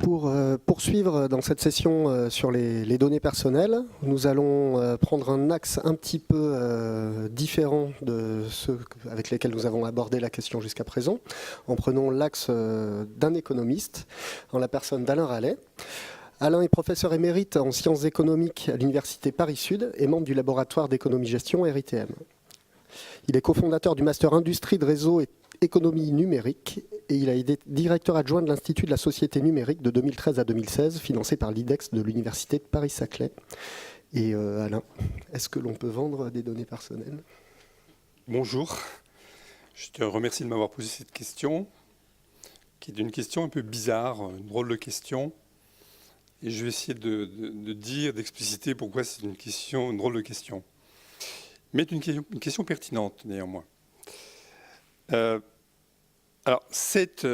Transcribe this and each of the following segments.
Pour poursuivre dans cette session sur les données personnelles, nous allons prendre un axe un petit peu différent de ceux avec lesquels nous avons abordé la question jusqu'à présent, en prenant l'axe d'un économiste, en la personne d'Alain Rallet. Alain est professeur émérite en sciences économiques à l'Université Paris-Sud et membre du laboratoire d'économie-gestion RITM. Il est cofondateur du Master Industrie de réseau et économie numérique et il a été directeur adjoint de l'Institut de la société numérique de 2013 à 2016, financé par l'IDEX de l'Université de Paris-Saclay. Et Alain, est-ce que l'on peut vendre des données personnelles ? Bonjour, je te remercie de m'avoir posé cette question, qui est une question un peu bizarre, une drôle de question. Et je vais essayer d'expliciter pourquoi c'est une drôle de question. Mais une question pertinente, néanmoins. Alors, c'est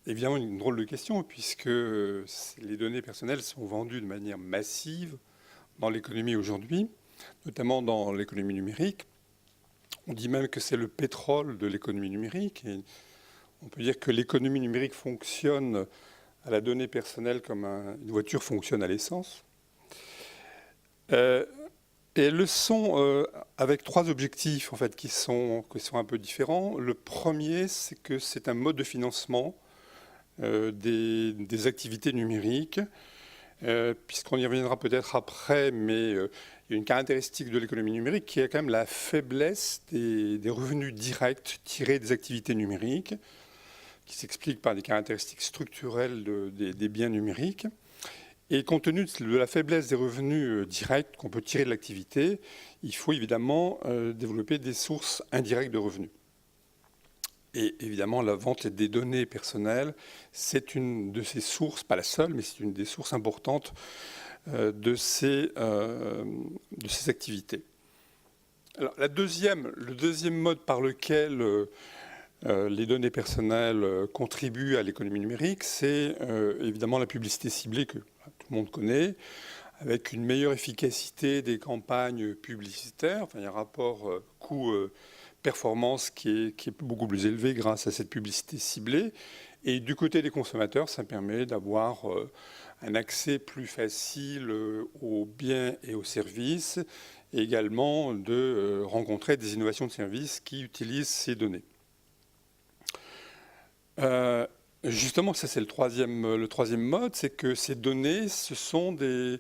évidemment une drôle de question, puisque les données personnelles sont vendues de manière massive dans l'économie aujourd'hui, notamment dans l'économie numérique. On dit même que c'est le pétrole de l'économie numérique. Et on peut dire que l'économie numérique fonctionne à la donnée personnelle comme une voiture fonctionne à l'essence. Et elles le sont avec trois objectifs en fait, qui sont un peu différents. Le premier, c'est que c'est un mode de financement des activités numériques, puisqu'on y reviendra peut-être après, mais il y a une caractéristique de l'économie numérique qui est quand même la faiblesse des revenus directs tirés des activités numériques, qui s'explique par des caractéristiques structurelles des biens numériques. Et compte tenu de la faiblesse des revenus directs qu'on peut tirer de l'activité, il faut évidemment développer des sources indirectes de revenus. Et évidemment, la vente des données personnelles, c'est une de ces sources, pas la seule, mais c'est une des sources importantes de ces activités. Alors, le deuxième mode par lequel les données personnelles contribuent à l'économie numérique, c'est évidemment la publicité ciblée que tout le monde connaît, avec une meilleure efficacité des campagnes publicitaires. Enfin, il y a un rapport coût-performance qui est beaucoup plus élevé grâce à cette publicité ciblée. Et du côté des consommateurs, ça permet d'avoir un accès plus facile aux biens et aux services, et également de rencontrer des innovations de services qui utilisent ces données. Justement, ça c'est le troisième mode, c'est que ces données, ce sont des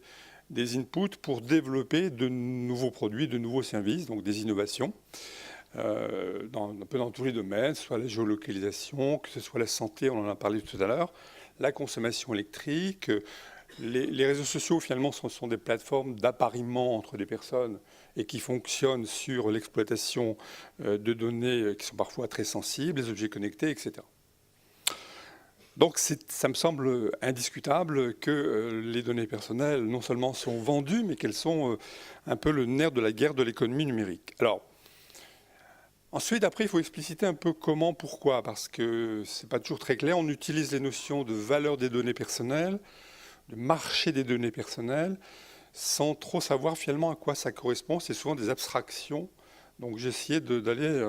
inputs pour développer de nouveaux produits, de nouveaux services, donc des innovations, un peu dans tous les domaines, soit la géolocalisation, que ce soit la santé, on en a parlé tout à l'heure, la consommation électrique. Les réseaux sociaux, finalement, sont des plateformes d'appariement entre des personnes et qui fonctionnent sur l'exploitation de données qui sont parfois très sensibles, les objets connectés, etc. Donc ça me semble indiscutable que les données personnelles non seulement sont vendues, mais qu'elles sont un peu le nerf de la guerre de l'économie numérique. Alors, ensuite, après, il faut expliciter un peu comment, pourquoi, parce que ce n'est pas toujours très clair. On utilise les notions de valeur des données personnelles, de marché des données personnelles, sans trop savoir finalement à quoi ça correspond. C'est souvent des abstractions. Donc j'ai essayé d'aller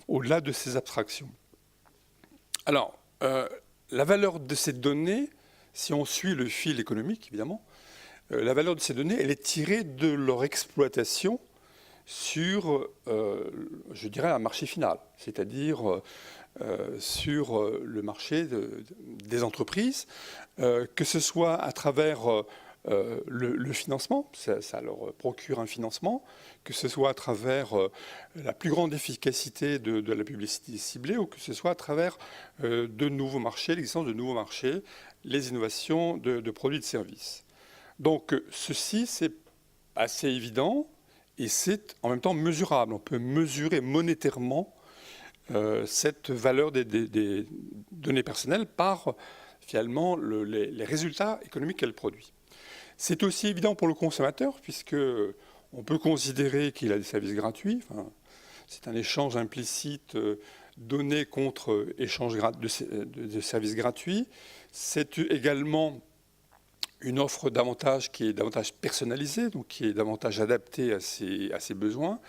au-delà de ces abstractions. Alors, la valeur de ces données, si on suit le fil économique, évidemment, la valeur de ces données, elle est tirée de leur exploitation sur, je dirais, un marché final, c'est-à-dire sur le marché des entreprises, que ce soit à travers le financement, ça leur procure un financement, que ce soit à travers la plus grande efficacité de la publicité ciblée ou que ce soit à travers de nouveaux marchés, l'existence de nouveaux marchés, les innovations de produits et de services. Donc ceci, c'est assez évident et c'est en même temps mesurable. On peut mesurer monétairement cette valeur des données personnelles par finalement les résultats économiques qu'elles produisent. C'est aussi évident pour le consommateur, puisque on peut considérer qu'il a des services gratuits. Enfin, c'est un échange implicite donné contre échange de services gratuits. C'est également une offre qui est davantage personnalisée, donc qui est davantage adaptée à ses besoins.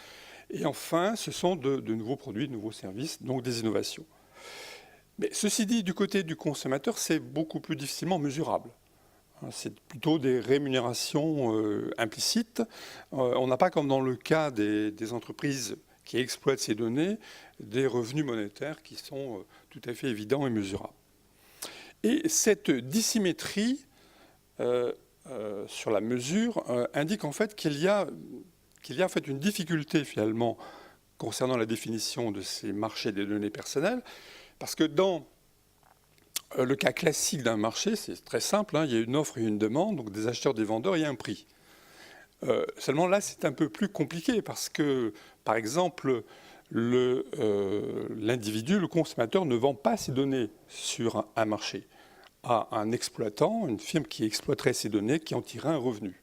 Et enfin, ce sont de nouveaux produits, de nouveaux services, donc des innovations. Mais ceci dit, du côté du consommateur, c'est beaucoup plus difficilement mesurable. C'est plutôt des rémunérations implicites. On n'a pas, comme dans le cas des entreprises qui exploitent ces données, des revenus monétaires qui sont tout à fait évidents et mesurables. Et cette dissymétrie sur la mesure indique en fait qu'il y a en fait une difficulté finalement concernant la définition de ces marchés des données personnelles, parce que dans le cas classique d'un marché, c'est très simple, hein, il y a une offre et une demande, donc des acheteurs, des vendeurs, il y a un prix. Seulement là, c'est un peu plus compliqué parce que, par exemple, l'individu, le consommateur, ne vend pas ses données sur un marché à un exploitant, une firme qui exploiterait ces données, qui en tirerait un revenu.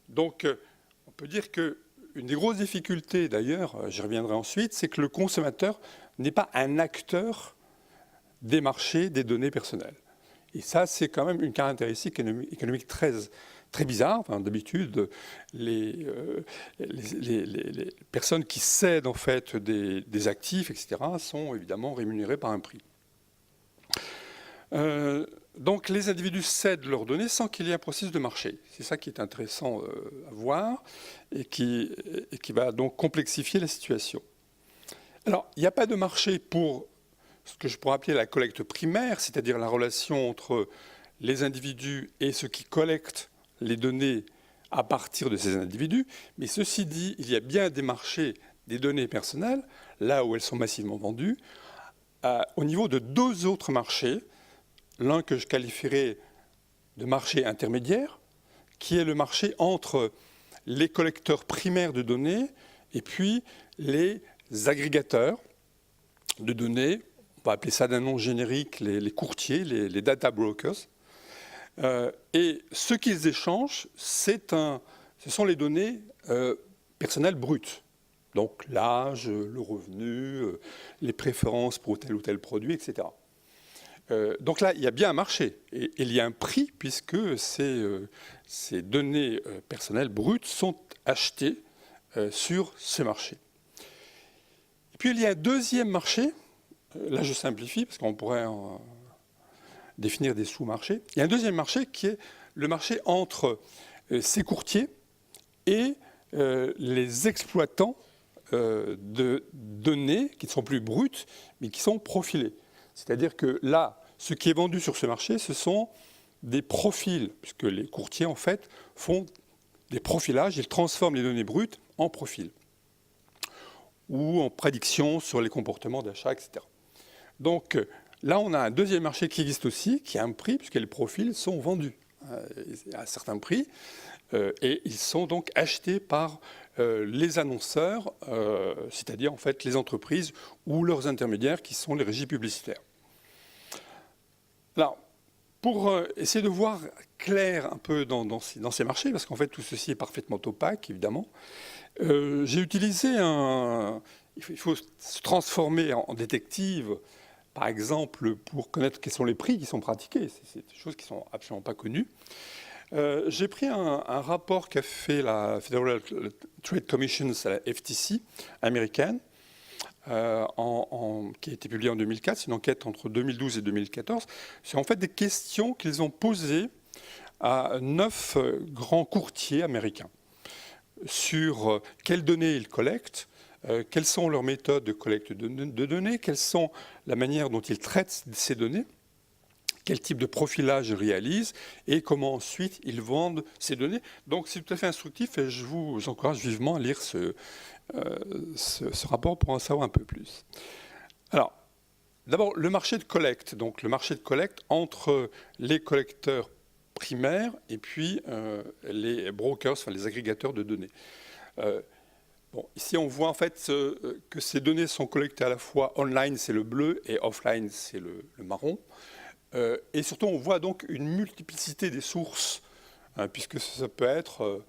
Donc, on peut dire qu'une des grosses difficultés, d'ailleurs, j'y reviendrai ensuite, c'est que le consommateur n'est pas un acteur des marchés des données personnelles. Et ça, c'est quand même une caractéristique économique très bizarre. Enfin, d'habitude, les personnes qui cèdent en fait des actifs, etc., sont évidemment rémunérées par un prix. Donc les individus cèdent leurs données sans qu'il y ait un processus de marché. C'est ça qui est intéressant à voir et qui va donc complexifier la situation. Alors, il n'y a pas de marché pour ce que je pourrais appeler la collecte primaire, c'est-à-dire la relation entre les individus et ceux qui collectent les données à partir de ces individus. Mais ceci dit, il y a bien des marchés des données personnelles, là où elles sont massivement vendues, au niveau de deux autres marchés. L'un que je qualifierais de marché intermédiaire, qui est le marché entre les collecteurs primaires de données et puis les agrégateurs de données. On va appeler ça d'un nom générique les courtiers, les data brokers. Et ce qu'ils échangent, ce sont les données personnelles brutes. Donc l'âge, le revenu, les préférences pour tel ou tel produit, etc. Donc là, il y a bien un marché et il y a un prix puisque ces données personnelles brutes sont achetées sur ce marché. Et puis il y a un deuxième marché, là je simplifie parce qu'on pourrait définir des sous-marchés. Il y a un deuxième marché qui est le marché entre ces courtiers et les exploitants de données qui ne sont plus brutes mais qui sont profilées. C'est-à-dire que là, ce qui est vendu sur ce marché, ce sont des profils, puisque les courtiers, en fait, font des profilages, ils transforment les données brutes en profils, ou en prédictions sur les comportements d'achat, etc. Donc là, on a un deuxième marché qui existe aussi, qui a un prix, puisque les profils sont vendus à un certain prix, et ils sont donc achetés par les annonceurs, c'est-à-dire en fait les entreprises ou leurs intermédiaires qui sont les régies publicitaires. Alors, pour essayer de voir clair un peu dans ces marchés, parce qu'en fait tout ceci est parfaitement opaque, évidemment, j'ai utilisé il faut se transformer en détective, par exemple, pour connaître quels sont les prix qui sont pratiqués. C'est des choses qui ne sont absolument pas connues. J'ai pris un rapport qu'a fait la Federal Trade Commission, la FTC américaine, qui a été publiée en 2004. C'est une enquête entre 2012 et 2014. C'est en fait des questions qu'ils ont posées à 9 grands courtiers américains sur quelles données ils collectent, quelles sont leurs méthodes de collecte de données, quelles sont la manière dont ils traitent ces données, quel type de profilage ils réalisent et comment ensuite ils vendent ces données. Donc c'est tout à fait instructif et je vous encourage vivement à lire ce rapport pour en savoir un peu plus. Alors, d'abord, le marché de collecte. Donc le marché de collecte entre les collecteurs primaires et puis les brokers, enfin les agrégateurs de données. Bon, ici, on voit en fait que ces données sont collectées à la fois online, c'est le bleu, et offline, c'est le marron. Et surtout, on voit donc une multiplicité des sources, hein, puisque ça peut être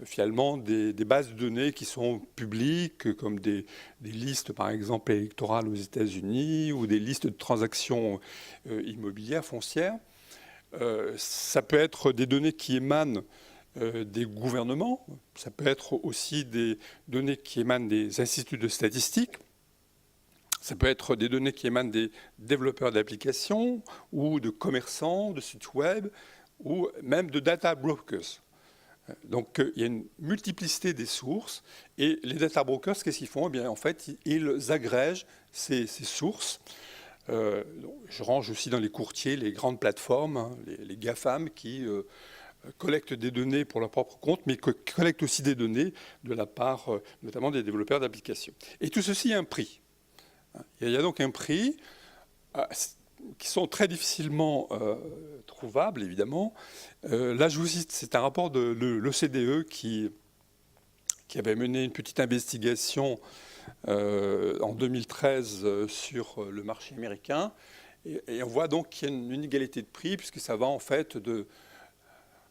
finalement des bases de données qui sont publiques, comme des listes, par exemple, électorales aux États-Unis, ou des listes de transactions immobilières, foncières. Ça peut être des données qui émanent des gouvernements, ça peut être aussi des données qui émanent des instituts de statistiques. Ça peut être des données qui émanent des développeurs d'applications ou de commerçants, de sites web ou même de data brokers. Donc il y a une multiplicité des sources et les data brokers, qu'est-ce qu'ils font? Eh bien, en fait, ils agrègent ces sources. Je range aussi dans les courtiers les grandes plateformes, hein, les GAFAM qui collectent des données pour leur propre compte, mais collectent aussi des données de la part notamment des développeurs d'applications. Et tout ceci a un prix. Il y a donc un prix qui sont très difficilement trouvables, évidemment. Là, je vous cite, c'est un rapport de l'OCDE qui avait mené une petite investigation en 2013 sur le marché américain. Et on voit donc qu'il y a une inégalité de prix, puisque ça va en fait de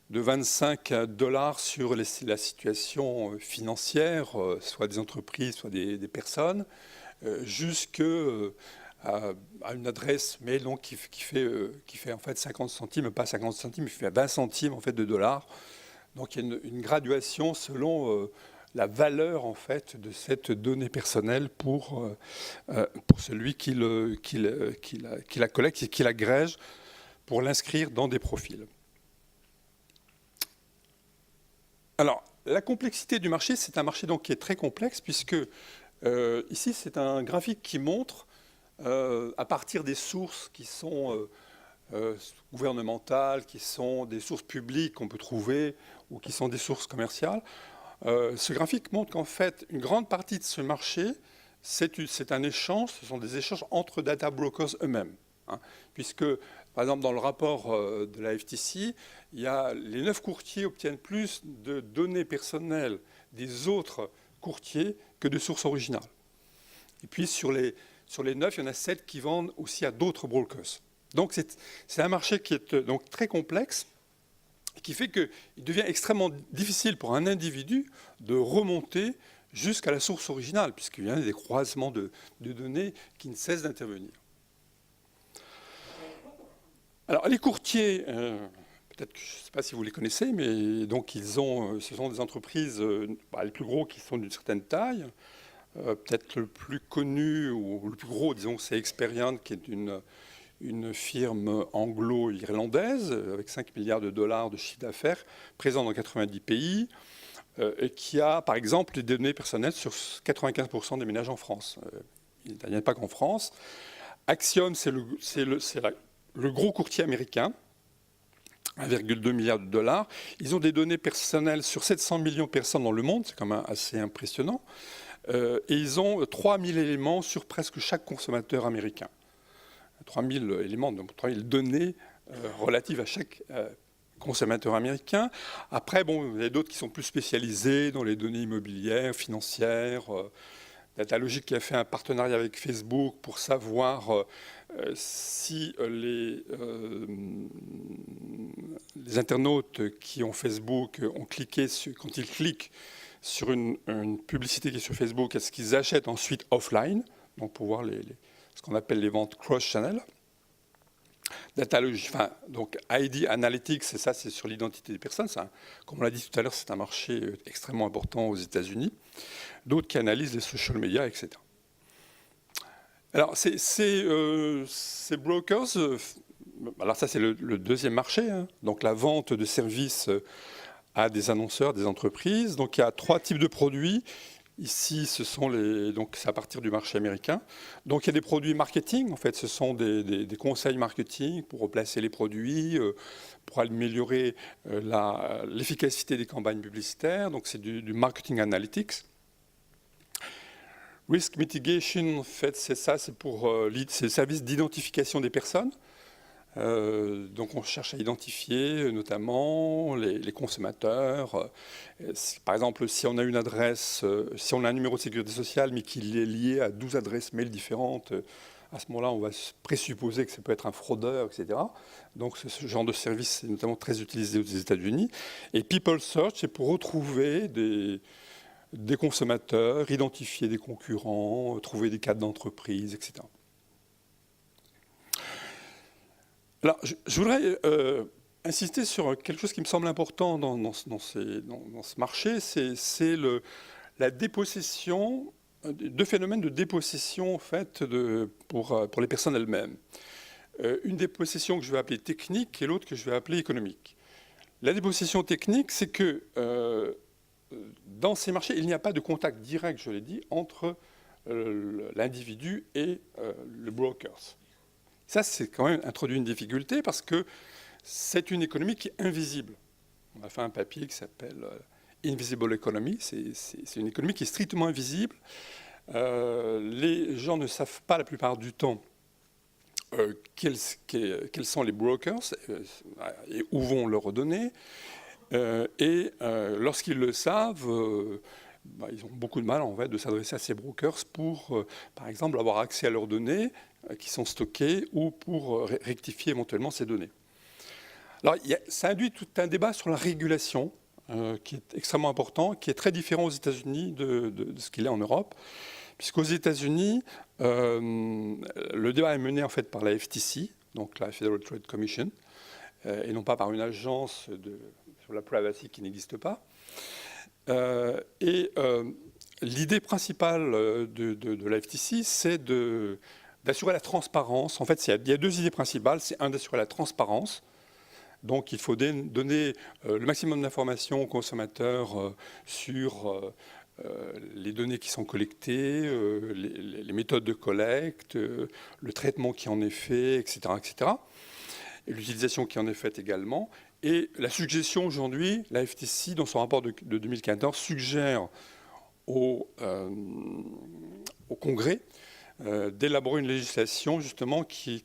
25 $ sur la situation financière, soit des entreprises, soit des personnes, jusqu'à une adresse mail donc, qui fait en fait 50 centimes, pas 50 centimes, il fait 20 centimes en fait de dollars. Donc il y a une graduation selon la valeur en fait de cette donnée personnelle pour celui qui la collecte et qui l'agrège pour l'inscrire dans des profils. Alors, la complexité du marché, c'est un marché donc qui est très complexe puisque ici, c'est un graphique qui montre, à partir des sources qui sont gouvernementales, qui sont des sources publiques qu'on peut trouver ou qui sont des sources commerciales, ce graphique montre qu'en fait, une grande partie de ce marché, c'est un échange, ce sont des échanges entre data brokers eux-mêmes. Hein, puisque, par exemple, dans le rapport de la FTC, les 9 courtiers obtiennent plus de données personnelles des autres courtiers que de sources originales. Et puis, sur les 9, il y en a 7 qui vendent aussi à d'autres brokers. Donc, c'est un marché qui est donc très complexe, qui fait qu'il devient extrêmement difficile pour un individu de remonter jusqu'à la source originale, puisqu'il y a des croisements de données qui ne cessent d'intervenir. Alors, les courtiers, peut-être que je ne sais pas si vous les connaissez, mais donc ce sont des entreprises, les plus gros qui sont d'une certaine taille. Peut-être le plus connu ou le plus gros, disons, c'est Experian, qui est une firme anglo-irlandaise avec 5 milliards de dollars de chiffre d'affaires, présente dans 90 pays, et qui a, par exemple, des données personnelles sur 95% des ménages en France. Il n'y en a pas qu'en France. Axiom, c'est le gros courtier américain, 1,2 milliard de dollars. Ils ont des données personnelles sur 700 millions de personnes dans le monde, c'est quand même assez impressionnant. Et ils ont 3000 éléments sur presque chaque consommateur américain. 3000 éléments, donc 3000 données relatives à chaque consommateur américain. Après, il y a d'autres qui sont plus spécialisés dans les données immobilières, financières. Datalogic qui a fait un partenariat avec Facebook pour savoir si les internautes qui ont Facebook ont cliqué quand ils cliquent sur une publicité qui est sur Facebook, est-ce qu'ils achètent ensuite offline, donc pour voir ce qu'on appelle les ventes cross-channel. Datalogic, donc ID Analytics, c'est sur l'identité des personnes. Comme on l'a dit tout à l'heure, c'est un marché extrêmement important aux États-Unis. D'autres qui analysent les social media, etc. Alors, ces brokers, alors ça c'est le deuxième marché, hein, donc la vente de services à des annonceurs, des entreprises. Donc il y a 3 types de produits. Ici, donc c'est à partir du marché américain. Donc il y a des produits marketing, en fait, ce sont des conseils marketing pour replacer les produits, pour améliorer l'efficacité des campagnes publicitaires. Donc c'est du marketing analytics. Risk mitigation, en fait, c'est pour c'est le service d'identification des personnes. Donc on cherche à identifier notamment les consommateurs. Par exemple, si on a une adresse, si on a un numéro de sécurité sociale, mais qu'il est lié à 12 adresses mail différentes, à ce moment-là, on va présupposer que ça peut être un fraudeur, etc. Donc ce genre de service est notamment très utilisé aux États-Unis. Et People Search, c'est pour retrouver des consommateurs, identifier des concurrents, trouver des cas d'entreprise, etc. Alors, je voudrais insister sur quelque chose qui me semble important dans ce marché, c'est la dépossession deux phénomènes de dépossession en fait, pour les personnes elles-mêmes. Une dépossession que je vais appeler technique et l'autre que je vais appeler économique. La dépossession technique, c'est que dans ces marchés, il n'y a pas de contact direct, je l'ai dit, entre l'individu et le brokers. Ça, c'est quand même introduit une difficulté parce que c'est une économie qui est invisible. On a fait un papier qui s'appelle Invisible Economy. C'est une économie qui est strictement invisible. Les gens ne savent pas la plupart du temps quels sont les brokers et où vont leurs données. Lorsqu'ils le savent, ils ont beaucoup de mal en fait, de s'adresser à ces brokers pour, par exemple, avoir accès à leurs données qui sont stockées ou pour rectifier éventuellement ces données. Alors, ça induit tout un débat sur la régulation qui est extrêmement important, qui est très différent aux États-Unis de ce qu'il est en Europe. Puisqu'aux États-Unis, le débat est mené en fait par la FTC, donc la Federal Trade Commission, et non pas par une agence sur la privacy qui n'existe pas. L'idée principale de la FTC, c'est d'assurer la transparence. En fait, il y a deux idées principales. C'est d'assurer la transparence. Donc, il faut donner le maximum d'informations aux consommateurs sur les données qui sont collectées, les méthodes de collecte, le traitement qui en est fait, etc., etc. Et l'utilisation qui en est faite également. Et la suggestion aujourd'hui, la FTC, dans son rapport de 2014, suggère au Congrès d'élaborer une législation justement qui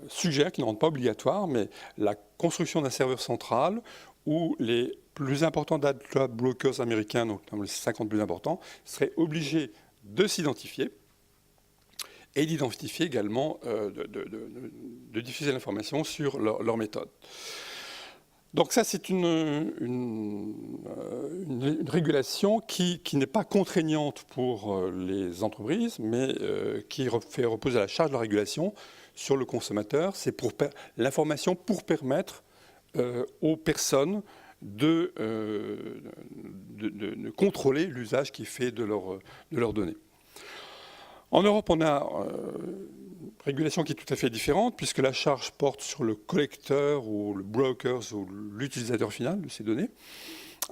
suggère, qui ne rend pas obligatoire, mais la construction d'un serveur central où les plus importants data brokers américains, donc les 50 plus importants, seraient obligés de s'identifier et d'identifier également, de diffuser l'information sur leur méthode. Donc ça, c'est une régulation qui n'est pas contraignante pour les entreprises, mais qui fait reposer la charge de la régulation sur le consommateur. C'est pour l'information pour permettre aux personnes de contrôler l'usage qui est fait de leurs données. En Europe, on a une régulation qui est tout à fait différente, puisque la charge porte sur le collecteur ou le broker ou l'utilisateur final de ces données.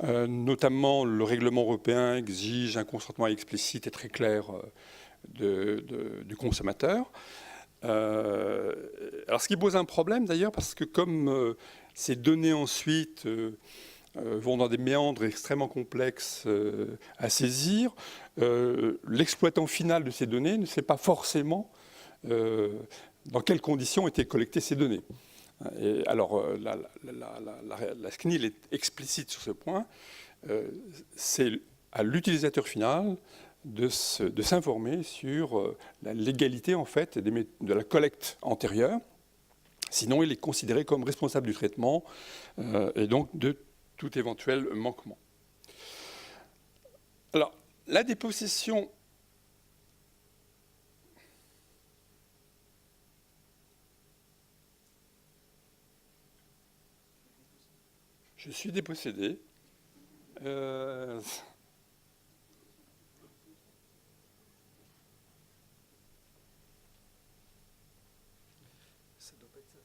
Notamment, le règlement européen exige un consentement explicite et très clair du consommateur. Alors, ce qui pose un problème d'ailleurs, parce que comme ces données ensuite vont dans des méandres extrêmement complexes à saisir, l'exploitant final de ces données ne sait pas forcément dans quelles conditions ont été collectées ces données. Et alors, la CNIL est explicite sur ce point. C'est à l'utilisateur final de s'informer sur la légalité en fait, de la collecte antérieure. Sinon, il est considéré comme responsable du traitement et donc de tout éventuel manquement. Alors, la dépossession. Je suis dépossédé. Ça doit pas être ça.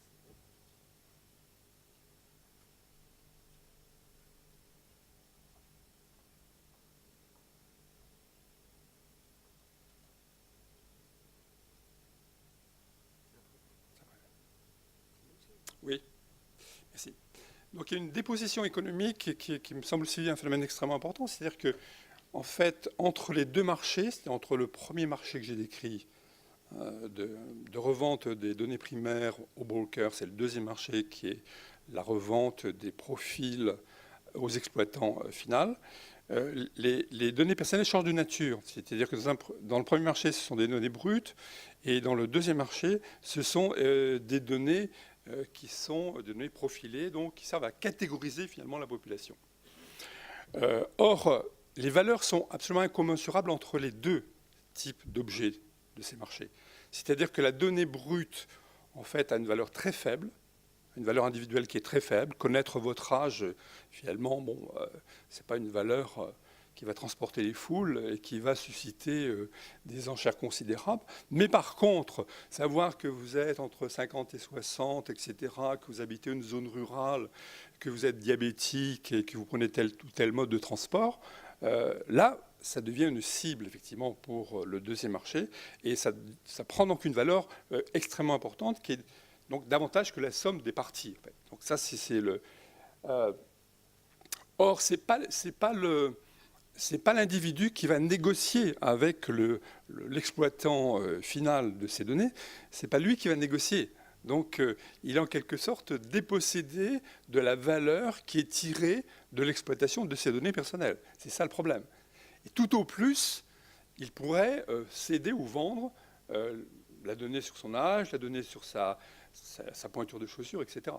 Oui, merci. Donc il y a une dépossession économique qui me semble aussi un phénomène extrêmement important. C'est-à-dire que, en fait, entre les deux marchés, c'est-à-dire entre le premier marché que j'ai décrit de revente des données primaires aux brokers, c'est le deuxième marché qui est la revente des profils aux exploitants finaux. Les données personnelles changent de nature. C'est-à-dire que dans le premier marché, ce sont des données brutes, et dans le deuxième marché, ce sont des données qui sont des données profilées, donc qui servent à catégoriser finalement la population. Or, les valeurs sont absolument incommensurables entre les deux types d'objets de ces marchés. C'est-à-dire que la donnée brute, en fait, a une valeur très faible, une valeur individuelle qui est très faible. Connaître votre âge, finalement, bon, c'est pas une valeur qui va transporter les foules et qui va susciter des enchères considérables. Mais par contre, savoir que vous êtes entre 50 et 60, etc., que vous habitez une zone rurale, que vous êtes diabétique et que vous prenez tel ou tel mode de transport, là, ça devient une cible, effectivement, pour le deuxième marché. Et ça prend donc une valeur extrêmement importante, qui est donc davantage que la somme des parties. En fait. Donc ça, c'est le... or, c'est pas l'individu qui va négocier avec l'exploitant final de ces données. C'est pas lui qui va négocier. Donc, il est en quelque sorte dépossédé de la valeur qui est tirée de l'exploitation de ces données personnelles. C'est ça le problème. Et tout au plus, il pourrait céder ou vendre la donnée sur son âge, la donnée sur sa pointure de chaussure, etc.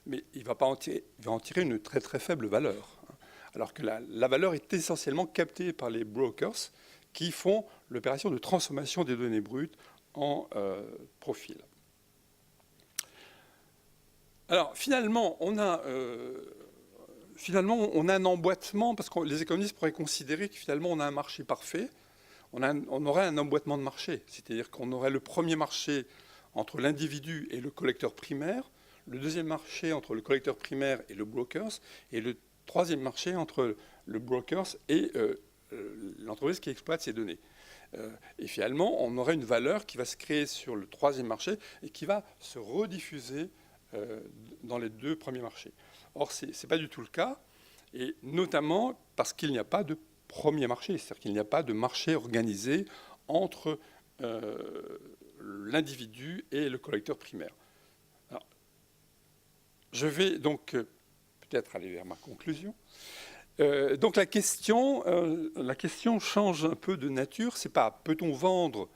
Mais il va en tirer une très très faible valeur. Alors que la valeur est essentiellement captée par les brokers qui font l'opération de transformation des données brutes en profil. Alors finalement, on a un emboîtement, parce que les économistes pourraient considérer que finalement on a un marché parfait. On aurait un emboîtement de marché, c'est-à-dire qu'on aurait le premier marché entre l'individu et le collecteur primaire, le deuxième marché entre le collecteur primaire et le brokers, et le troisième marché entre le brokers et l'entreprise qui exploite ces données. Et finalement, on aurait une valeur qui va se créer sur le troisième marché et qui va se rediffuser dans les deux premiers marchés. Or, ce n'est pas du tout le cas, et notamment parce qu'il n'y a pas de premier marché, c'est-à-dire qu'il n'y a pas de marché organisé entre l'individu et le collecteur primaire. Alors, je vais donc peut-être aller vers ma conclusion. Donc la question change un peu de nature. C'est pas peut-on vendre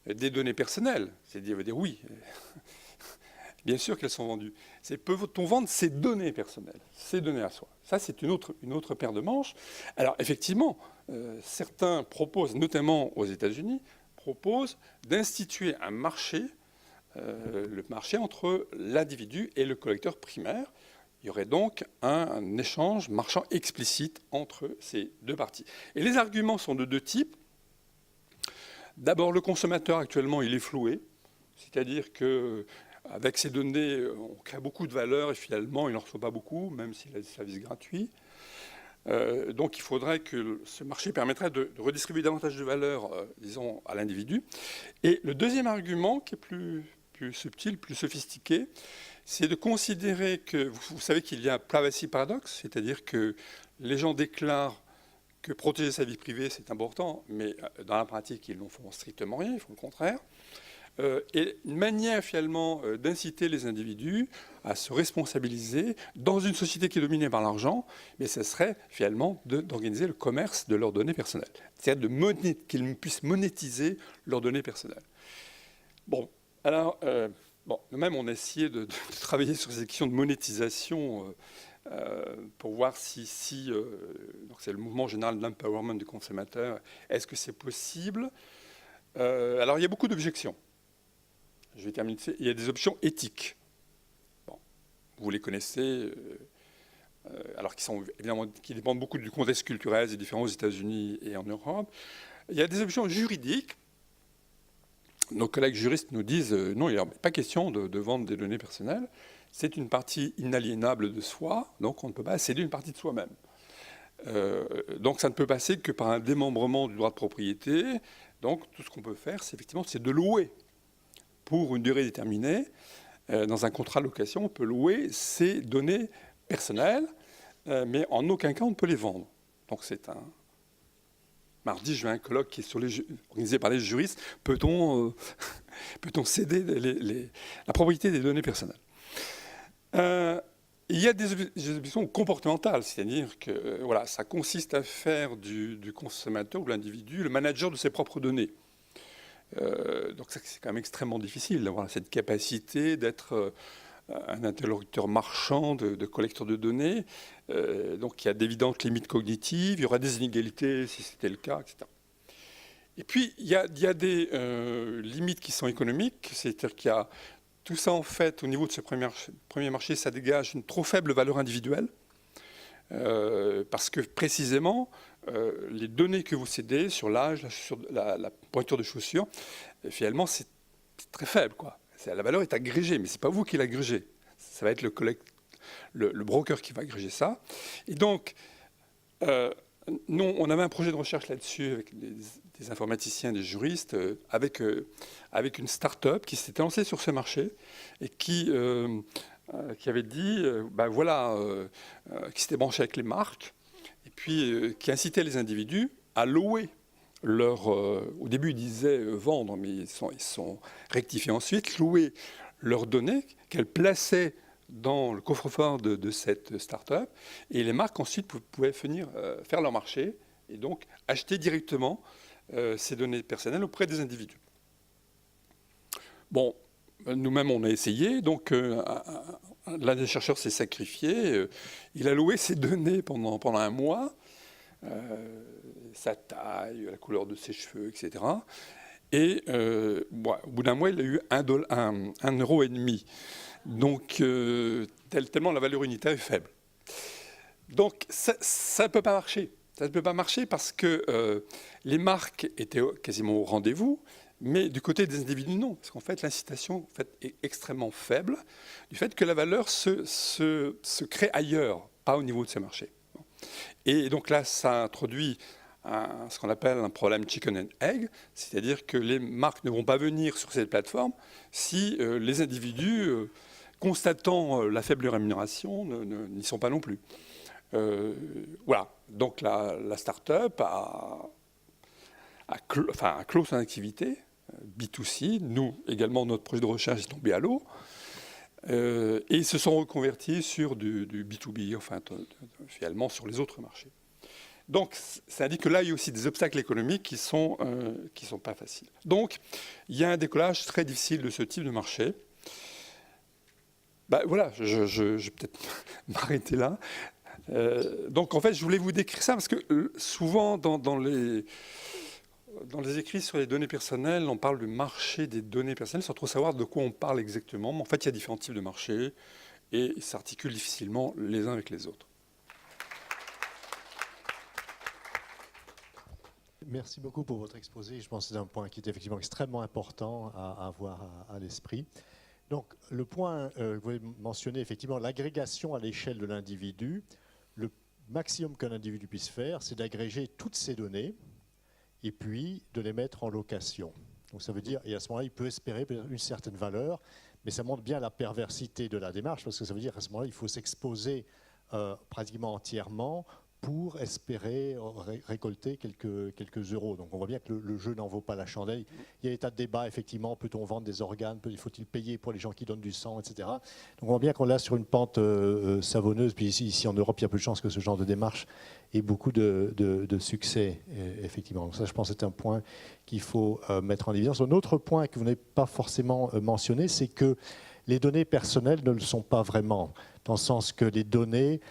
des données personnelles, c'est-à-dire dire oui, bien sûr qu'elles sont vendues. C'est peut-on vendre ces données personnelles, ces données à soi. Ça, c'est une autre paire de manches. Alors effectivement, certains proposent, notamment aux États-Unis, proposent d'instituer un marché, le marché entre l'individu et le collecteur primaire. Il y aurait donc un échange marchand explicite entre ces deux parties. Et les arguments sont de deux types. D'abord, le consommateur, actuellement, il est floué. C'est-à-dire qu'avec ces données, on crée beaucoup de valeur et finalement, il n'en reçoit pas beaucoup, même s'il a des services gratuits. Donc, il faudrait que ce marché permettrait de redistribuer davantage de valeur, disons, à l'individu. Et le deuxième argument, qui est plus subtil, plus sophistiqué, c'est de considérer que, vous savez qu'il y a un privacy paradox, c'est-à-dire que les gens déclarent que protéger sa vie privée, c'est important, mais dans la pratique, ils n'en font strictement rien, ils font le contraire. Et une manière, finalement, d'inciter les individus à se responsabiliser dans une société qui est dominée par l'argent, mais ce serait, finalement, d'organiser le commerce de leurs données personnelles. C'est-à-dire qu'ils puissent monétiser leurs données personnelles. Bon, alors... nous-mêmes, on a essayé de travailler sur ces questions de monétisation pour voir si donc c'est le mouvement général d'empowerment du consommateur, est-ce que c'est possible? Alors, il y a beaucoup d'objections. Je vais terminer. Il y a des options éthiques. Bon, vous les connaissez, alors qui dépendent beaucoup du contexte culturel, c'est différent aux États-Unis et en Europe. Il y a des options juridiques. Nos collègues juristes nous disent non, il n'y a pas question de vendre des données personnelles. C'est une partie inaliénable de soi, donc on ne peut pas céder une partie de soi-même. Donc ça ne peut passer que par un démembrement du droit de propriété. Donc tout ce qu'on peut faire, c'est effectivement de louer pour une durée déterminée. Dans un contrat de location, on peut louer ces données personnelles, mais en aucun cas on ne peut les vendre. Donc c'est un... Mardi, je vais à un colloque qui est organisé par les juristes. Peut-on céder la propriété des données personnelles? Il y a des objections comportementales, c'est-à-dire que ça consiste à faire du consommateur ou de l'individu le manager de ses propres données. Donc c'est quand même extrêmement difficile d'avoir cette capacité d'être un interlocuteur marchand de collecteur de données. Donc il y a d'évidentes limites cognitives, il y aura des inégalités si c'était le cas, etc. Et puis il y a des limites qui sont économiques, c'est-à-dire qu'il y a tout ça en fait au niveau de ce premier marché, ça dégage une trop faible valeur individuelle, parce que précisément les données que vous cédez sur l'âge, sur la pointure de chaussures, finalement, c'est très faible, quoi. La valeur est agrégée, mais ce n'est pas vous qui l'agrégez. Ça va être le broker qui va agréger ça. Et donc, nous, on avait un projet de recherche là-dessus avec des informaticiens, des juristes, avec une start-up qui s'était lancée sur ce marché et qui avait dit, qui s'était branché avec les marques et puis qui incitait les individus à louer au début, ils disaient vendre, mais ils sont rectifiés ensuite, louer leurs données qu'elles plaçaient dans le coffre-fort de cette start-up. Et les marques, ensuite, pouvaient venir faire leur marché et donc acheter directement ces données personnelles auprès des individus. Bon, nous-mêmes, on a essayé. Donc, l'un des chercheurs s'est sacrifié. Il a loué ces données pendant un mois. Sa taille, la couleur de ses cheveux, etc. Et au bout d'un mois, il a eu €1,50. Donc, tellement la valeur unitaire est faible. Donc, ça ne peut pas marcher. Ça ne peut pas marcher parce que les marques étaient quasiment au rendez-vous, mais du côté des individus, non. Parce qu'en fait, l'incitation est extrêmement faible du fait que la valeur se crée ailleurs, pas au niveau de ces marchés. Et donc là, ça introduit ce qu'on appelle un problème chicken and egg, c'est-à-dire que les marques ne vont pas venir sur cette plateforme si les individus, constatant la faible rémunération, n'y sont pas non plus. Voilà, donc la start-up a clos son activité, B2C, nous également notre projet de recherche est tombé à l'eau, et ils se sont reconvertis sur du B2B, finalement sur les autres marchés. Donc, ça indique que là, il y a aussi des obstacles économiques qui sont pas faciles. Donc, il y a un décollage très difficile de ce type de marché. Voilà, je vais peut-être m'arrêter là. Donc, en fait, je voulais vous décrire ça parce que souvent, dans les écrits sur les données personnelles, on parle du marché des données personnelles sans trop savoir de quoi on parle exactement. Mais en fait, il y a différents types de marchés et ils s'articulent difficilement les uns avec les autres. Merci beaucoup pour votre exposé. Je pense que c'est un point qui est effectivement extrêmement important à avoir à l'esprit. Donc, le point que vous avez mentionné, effectivement, l'agrégation à l'échelle de l'individu, le maximum qu'un individu puisse faire, c'est d'agréger toutes ces données et puis de les mettre en location. Donc, ça veut dire, et à ce moment-là, il peut espérer une certaine valeur, mais ça montre bien la perversité de la démarche, parce que ça veut dire qu'à ce moment-là, il faut s'exposer pratiquement entièrement pour espérer récolter quelques euros. Donc on voit bien que le jeu n'en vaut pas la chandelle. Il y a des tas de débats, effectivement, peut-on vendre des organes, faut-il payer pour les gens qui donnent du sang, etc. Donc on voit bien qu'on est là sur une pente savonneuse, puis ici en Europe, il y a peu de chances que ce genre de démarche ait beaucoup de succès, effectivement. Donc ça, je pense que c'est un point qu'il faut mettre en évidence. Un autre point que vous n'avez pas forcément mentionné, c'est que les données personnelles ne le sont pas vraiment, dans le sens que les données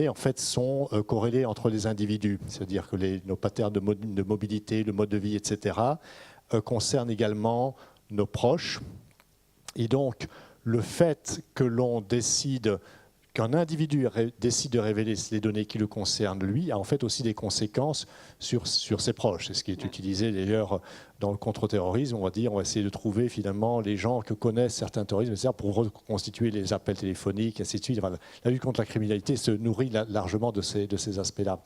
en fait sont corrélées entre les individus, c'est-à-dire que nos patterns de mobilité, le mode de vie, etc., concernent également nos proches. Et donc, le fait que l'on décide, qu'un individu décide de révéler les données qui le concernent, lui, a en fait aussi des conséquences sur ses proches. C'est ce qui est utilisé d'ailleurs dans le contre-terrorisme. On va essayer de trouver finalement les gens que connaissent certains terroristes, etc., pour reconstituer les appels téléphoniques, ainsi de suite. Enfin, la lutte contre la criminalité se nourrit largement de ces aspects-là.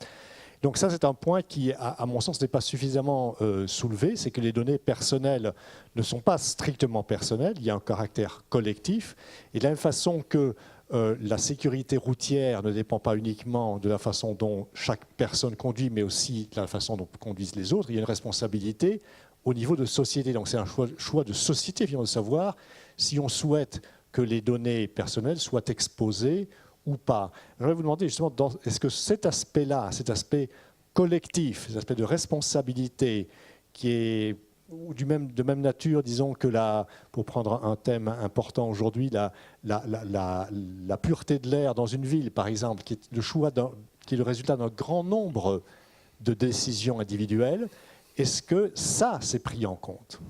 Donc ça, c'est un point qui, à mon sens, n'est pas suffisamment soulevé, c'est que les données personnelles ne sont pas strictement personnelles, il y a un caractère collectif, et de la même façon que la sécurité routière ne dépend pas uniquement de la façon dont chaque personne conduit, mais aussi de la façon dont conduisent les autres. Il y a une responsabilité au niveau de société. Donc c'est un choix de société, finalement, de savoir si on souhaite que les données personnelles soient exposées ou pas. Je vais vous demander justement, est-ce que cet aspect-là, cet aspect collectif, cet aspect de responsabilité qui est de même nature, disons que pour prendre un thème important aujourd'hui, la pureté de l'air dans une ville, par exemple, qui est le résultat d'un grand nombre de décisions individuelles, est-ce que ça, c'est pris en compte ?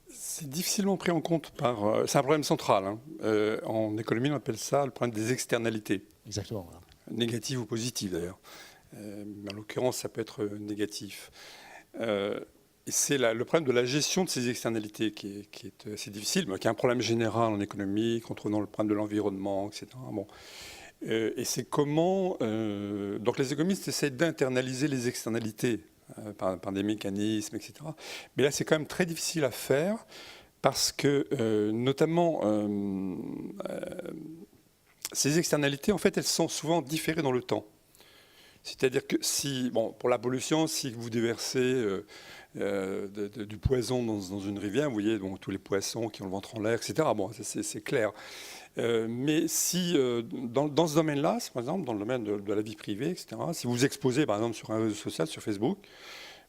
C'est difficilement pris en compte c'est un problème central. Hein. En économie, on appelle ça le problème des externalités. Exactement. Voilà. Négatives ou positives, d'ailleurs. Mais en l'occurrence, ça peut être négatif. Et c'est le problème de la gestion de ces externalités qui est assez difficile, mais qui est un problème général en économie, contrôlant le problème de l'environnement, etc. Bon. Et c'est comment... donc les économistes essaient d'internaliser les externalités par des mécanismes, etc. Mais là, c'est quand même très difficile à faire parce que, notamment, ces externalités, en fait, elles sont souvent différées dans le temps. C'est-à-dire que si, bon, pour la pollution, si vous déversez du poison dans une rivière, vous voyez donc, tous les poissons qui ont le ventre en l'air, etc. Bon, c'est clair. Mais si, dans ce domaine-là, par exemple, dans le domaine de la vie privée, etc., si vous vous exposez, par exemple, sur un réseau social, sur Facebook,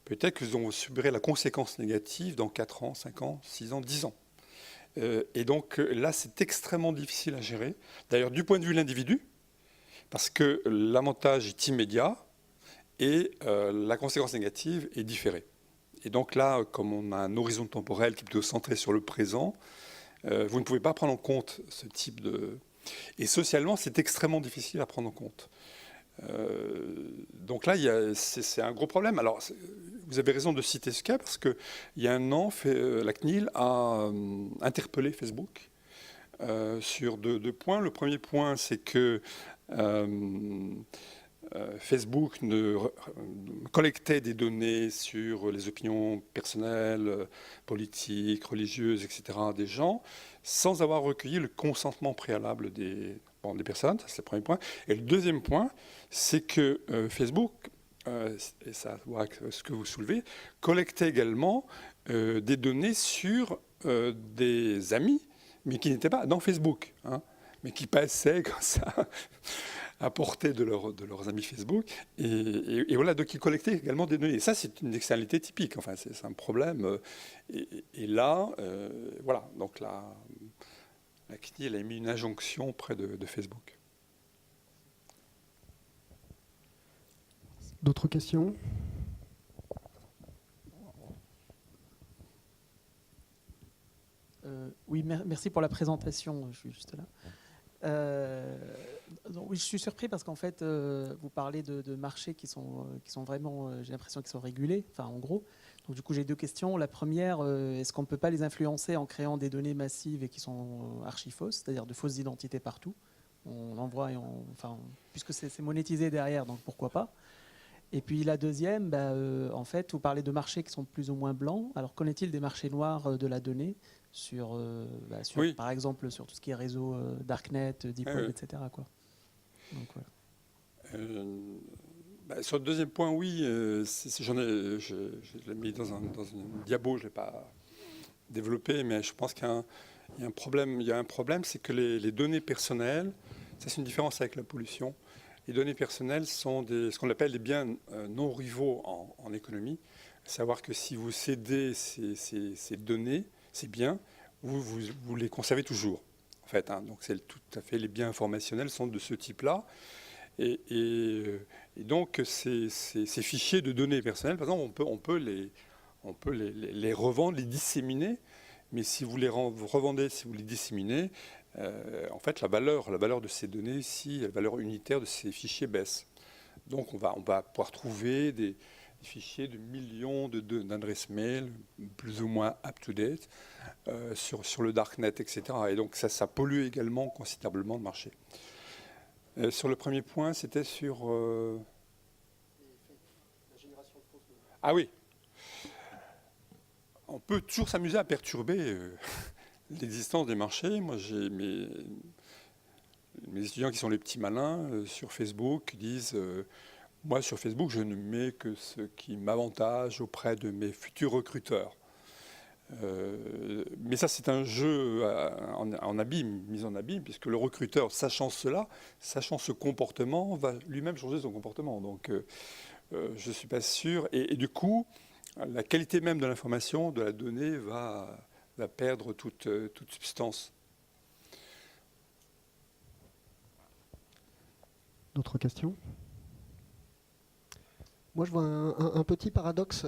peut-être que vous subirez la conséquence négative dans 4 ans, 5 ans, 6 ans, 10 ans. Et donc là, c'est extrêmement difficile à gérer. D'ailleurs, du point de vue de l'individu, parce que l'avantage est immédiat et la conséquence négative est différée. Et donc là, comme on a un horizon temporel qui est plutôt centré sur le présent, vous ne pouvez pas prendre en compte ce type de... Et socialement, c'est extrêmement difficile à prendre en compte. Donc là, c'est un gros problème. Alors, vous avez raison de citer ce cas, parce qu'il y a un an, la CNIL a interpellé Facebook sur deux points. Le premier point, c'est que Facebook collectait des données sur les opinions personnelles, politiques, religieuses, etc. des gens, sans avoir recueilli le consentement préalable des personnes. Ça, c'est le premier point. Et le deuxième point, c'est que Facebook, et ça voit avec ce que vous soulevez, collectait également des données sur des amis, mais qui n'étaient pas dans Facebook, hein, mais qui passaient comme ça à portée de leurs amis Facebook. Et voilà, donc ils collectaient également des données. Et ça, c'est une externalité typique. Enfin, c'est un problème. Et là, voilà, donc la CNIL a mis une injonction auprès de Facebook. D'autres questions ? Oui, merci pour la présentation. Je suis juste là. Donc, oui, je suis surpris parce qu'en fait, vous parlez de marchés qui sont vraiment, j'ai l'impression qu'ils sont régulés, enfin en gros. Donc du coup, j'ai deux questions. La première, est-ce qu'on ne peut pas les influencer en créant des données massives et qui sont archi-fausses, c'est-à-dire de fausses identités partout ? On envoie, puisque c'est monétisé derrière, donc pourquoi pas ? Et puis la deuxième, en fait, vous parlez de marchés qui sont plus ou moins blancs. Alors qu'en est-il des marchés noirs de la donnée sur oui, par exemple, sur tout ce qui est réseau Darknet, Deep Web, etc. quoi. Donc, voilà. Sur le deuxième point, oui, je l'ai mis dans une diapo, je ne l'ai pas développé, mais je pense qu'il y a un problème, c'est que les données personnelles, ça c'est une différence avec la pollution. Les données personnelles sont ce qu'on appelle des biens non rivaux en économie, à savoir que si vous cédez ces données, ces biens, vous les conservez toujours. En fait, hein, donc c'est tout à fait, les biens informationnels sont de ce type-là. Et donc ces fichiers de données personnelles, par exemple, on peut les revendre, les disséminer, mais si vous les revendez, si vous les disséminez, en fait la valeur de ces données ici, la valeur unitaire de ces fichiers baisse. Donc on va pouvoir trouver des fichiers de millions d'adresses mail, plus ou moins up-to-date, sur le Darknet, etc. Et donc ça pollue également considérablement le marché. Sur le premier point, c'était sur... La génération de fausses données. Ah oui. On peut toujours s'amuser à perturber l'existence des marchés. Moi, j'ai mes étudiants qui sont les petits malins sur Facebook disent... moi, sur Facebook, je ne mets que ce qui m'avantage auprès de mes futurs recruteurs. Mais ça, c'est un jeu en abîme, mise en abîme, puisque le recruteur, sachant cela, sachant ce comportement, va lui-même changer son comportement. Donc, je ne suis pas sûr. Et du coup, la qualité même de l'information, de la donnée, va perdre toute substance. D'autres questions ? Moi, je vois un petit paradoxe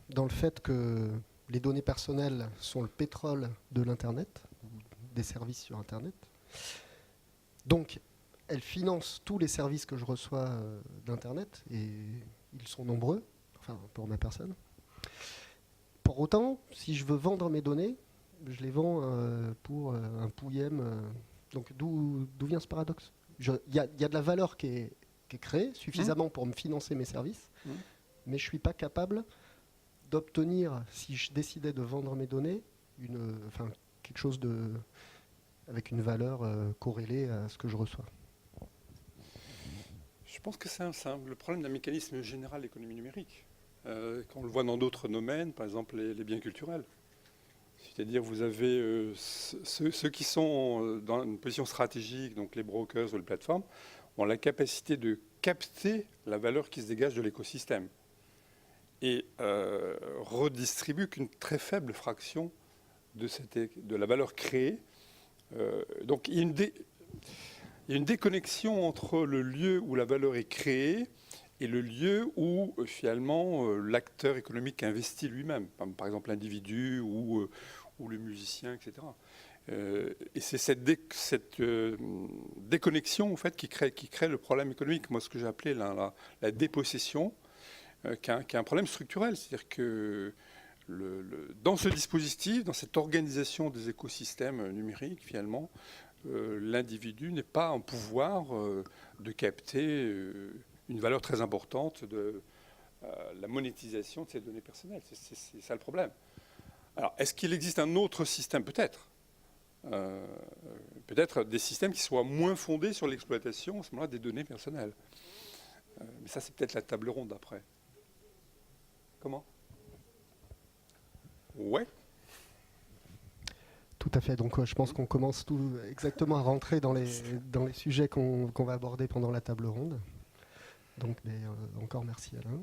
dans le fait que les données personnelles sont le pétrole de l'Internet, des services sur Internet. Donc, elle finance tous les services que je reçois d'Internet, et ils sont nombreux, enfin pour ma personne. Pour autant, si je veux vendre mes données, je les vends pour un pouillème. Donc d'où vient ce paradoxe? Il y a de la valeur qui est créée suffisamment pour me financer mes services, mais je ne suis pas capable d'obtenir, si je décidais de vendre mes données, quelque chose avec une valeur corrélée à ce que je reçois. Je pense que c'est le problème d'un mécanisme général de l'économie numérique. Quand on le voit dans d'autres domaines, par exemple les biens culturels. C'est-à-dire vous avez ceux qui sont dans une position stratégique, donc les brokers ou les plateformes, ont la capacité de capter la valeur qui se dégage de l'écosystème et redistribuent qu'une très faible fraction de la valeur créée. Donc il y a une déconnexion entre le lieu où la valeur est créée et le lieu où, finalement, l'acteur économique investit lui-même, par exemple l'individu ou le musicien, etc. Et c'est cette déconnexion, en fait, qui crée le problème économique. Moi, ce que j'ai appelé la dépossession, qui est un problème structurel. C'est-à-dire que dans ce dispositif, dans cette organisation des écosystèmes numériques, finalement, l'individu n'est pas en pouvoir de capter une valeur très importante de la monétisation de ces données personnelles. C'est ça le problème. Alors, est-ce qu'il existe un autre système? Peut-être. Peut-être des systèmes qui soient moins fondés sur l'exploitation, à ce moment-là, des données personnelles. Mais ça, c'est peut-être la table ronde après. Comment? Ouais. Tout à fait. Donc je pense qu'on commence exactement à rentrer dans les sujets qu'on va aborder pendant la table ronde. Donc encore merci Alain.